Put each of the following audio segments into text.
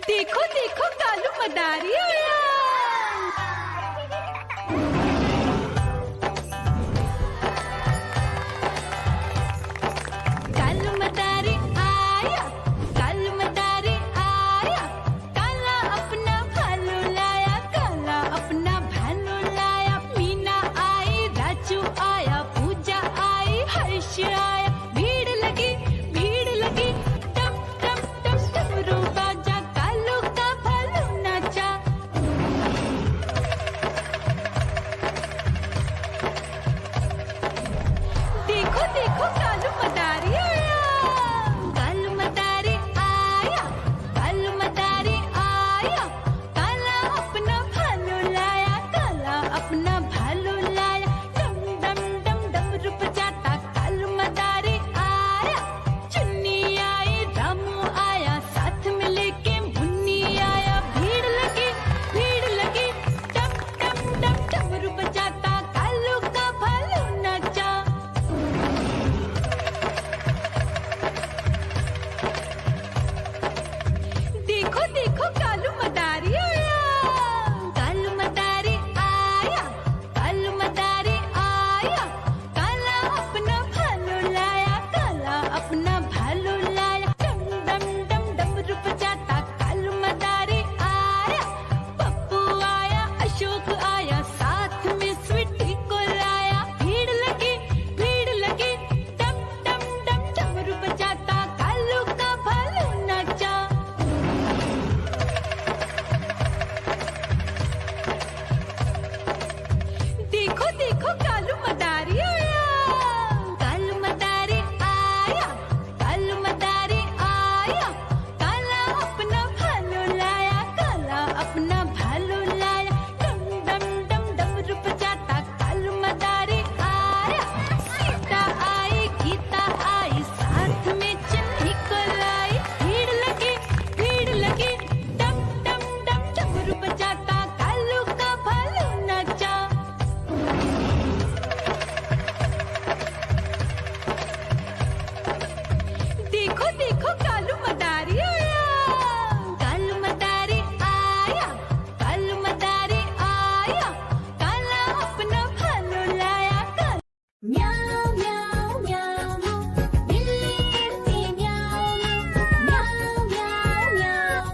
देखो देखो कालू मदारी आया। कालू मदारी आया, कालू मदारी आया। काला अपना भालू लाया, काला अपना भालू लाया। मीना आई, राजू आया, पूजा आई, हर्ष आया। भीड़ लगी टम टम टम डमरू बाजा। कालू का भालू नाचा। देखो देखो कालू मदारी आया। कालू मदारी आया, कालू मदारी आया। काला अपना भालू लाया, काला अपना भालू लाया। डम डम डम डमरू बजाता कालू मदारी आया। चुन्नी आई, रामू आया, साथ में लेके मुन्नी आया। भीड़ लगी टम टम टम डमरू बजाता कालू का भालू नाचा। देखो देखो कालू मदारी आया। कालू मदारी आया, कालू मदारी आया। काला अपना भालू लाया, काला अपना भालू लाया। डम डम डम डमरू बजाता कालू मदारी आया। पप्पू आया, अशोक आया, साथ में स्वीटी को लाया। भीड़ लगी टम टम डम डमरू बजाता कालू का भालू नाचा। देखो देखो कालू मदारी आया। कालू मदारी आया, कालू मदारी आया। काला अपना भालू लाया, काला अपना भालू लाया। डम डम डम डमरू बजाता कालू मदारी आया। सीता आई, गीता आई, साथ में चन्नी को लाई। भीड़ लगी डम डम डम डमरू बजाता कालू का भालू नाचा। देखो देखो कालू मदारी आया। कालू मदारी आया, कालू मदारी आया। काला अपना भालू लाया, काला। म्याऊ म्याऊ म्याऊ, बिल्ली करती म्याऊ म्याऊ म्याऊ म्याऊ।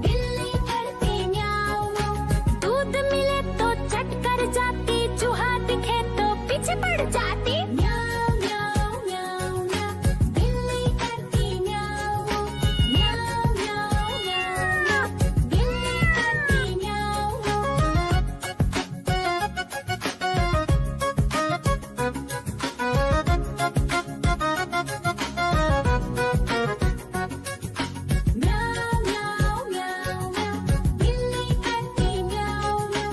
बिल्ली करती म्याऊ। दूध मिले तो चट कर जाती, चूहा दिखे तो पीछे पड़ जाती। म्याऊ म्याऊ म्याऊ म्याऊ, बिल्ली करती म्याऊ म्याऊ म्याऊ म्याऊ। बिल्ली करती म्याऊ। म्याऊ म्याऊ म्याऊ म्याऊ, बिल्ली करती म्याऊ म्याऊ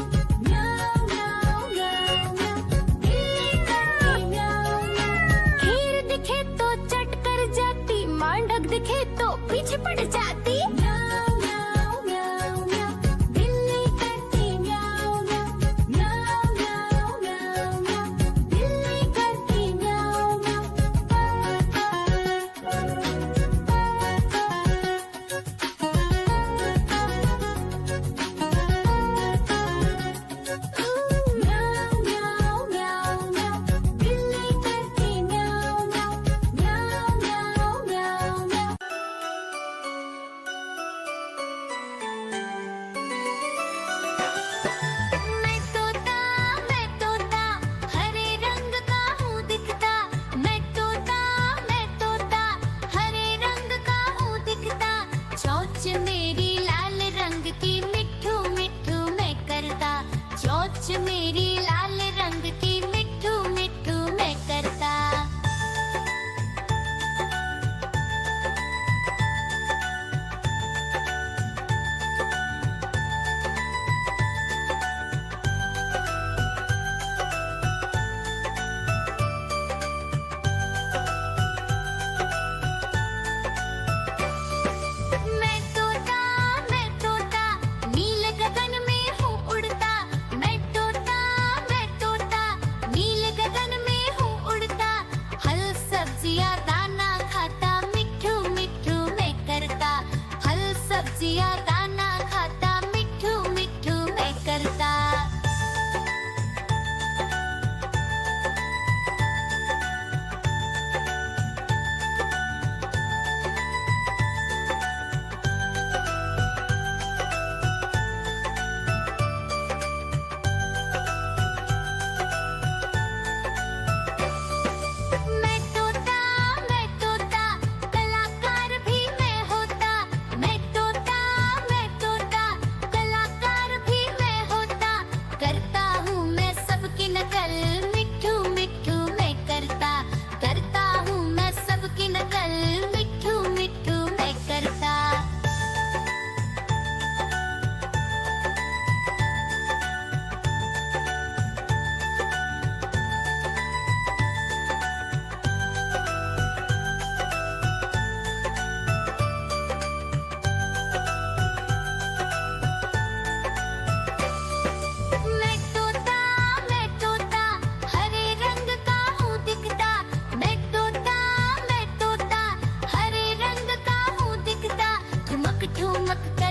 म्याऊ म्याऊ म्याऊ। बिल्ली करती म्याऊ म्याऊ। खीर दिखे तो चट कर जाती, मांडक दिखे तो पीछे पड़ जाती। म्याऊ म्याऊ म्याऊ म्याऊ, बिल्ली करती म्याऊ म्याऊ म्याऊ म्याऊ म्याऊ म्याऊ। बिल्ली करती म्याऊ म्याऊ म्याऊ म्याऊ म्याऊ। बिल्ली करती म्याऊ म्याऊ म्याऊ म्याऊ म्याऊ म्याऊ।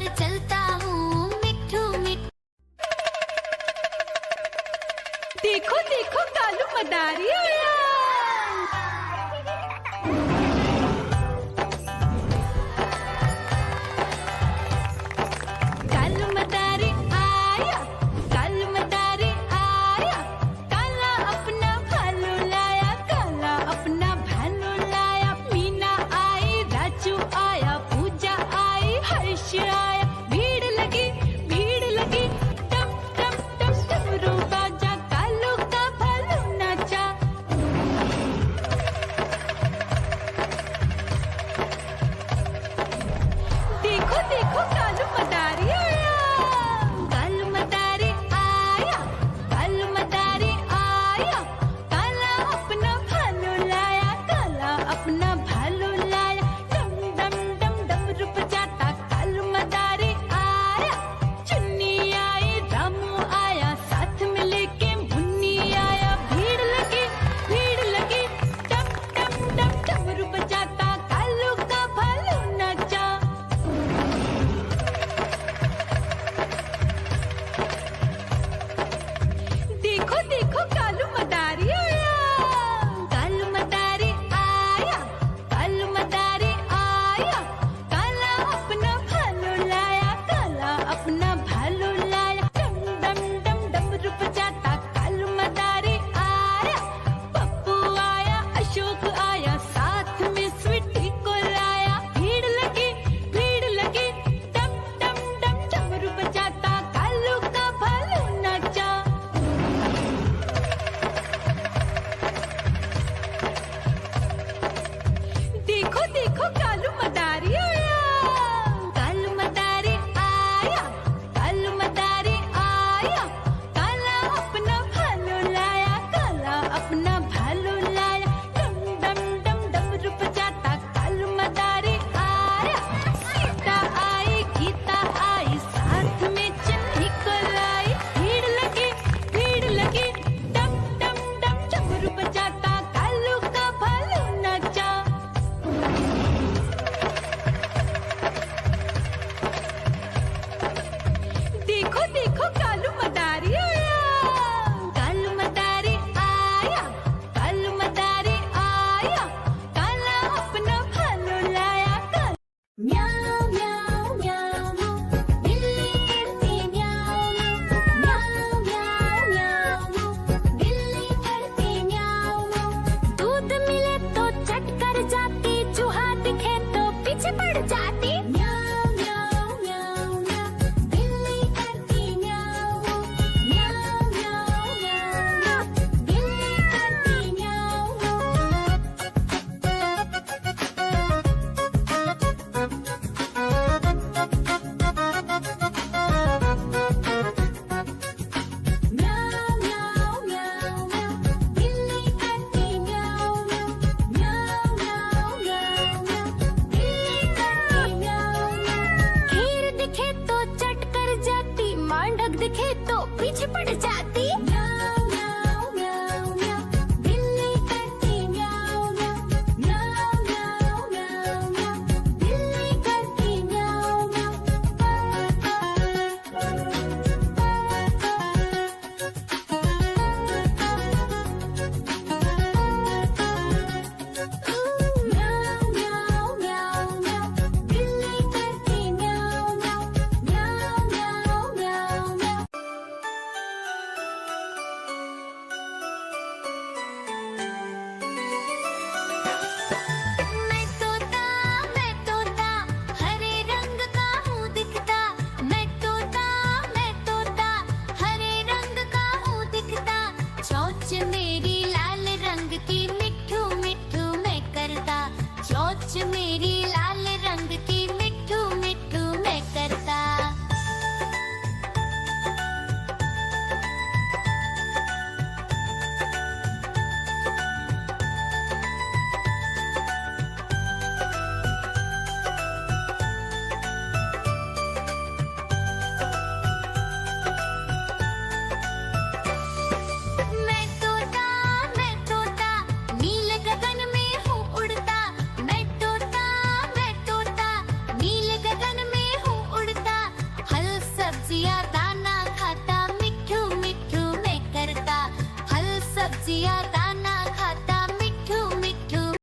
पर चलता हूँ मिठू मिठू। देखो देखो कालू मदारी आया। कालू मदारी आया, कालू मदारी आया, काला अपना भालू लाया, काला अपना भालू लाया। मीना आई, राजू आया, पूजा आई, हर्ष आया। भीड़ लगी टम टम टम डमरू बाजा, कालू का भालू नाचा। देखो देखो कालू मदारी आया, कालू मदारी आया, कालू मदारी आया, काला अपना भालू लाया, काला अपना भालू लाया। डम डम डम डमरू बजाता कालू मदारी आया। चुन्नी आई, रामू आया, साथ में लेके मुन्नी आया। भीड़ लगी टम टम टम डमरू बजाता कालू का भालू नाचा। देखो देखो कालू मदारी आया, कालू मदारी आया, कालू मदारी आया, काला अपना भालू लाया, काला अपना भालू लाया। डम डम डम डमरू बजाता कालू मदारी आया। पप्पू आया, अशोक आया, साथ में स्वीटी को लाया। भीड़ लगी टम टम टम डमरू बजाता कालू का भालू नाचा। देखो देखो कालू मदारी आया, कालू मदारी आया, कालू मदारी आया, काला अपना भालू लाया, काला अपना भालू लाया। डम डम डम डमरू बजाता कालू मदारी आया। सीता आई, गीता आई, साथ में चन्नी को लाई। भीड़ लगी डम डम डम डमरू बजाता कालू का भालू नाचा। हंसी आता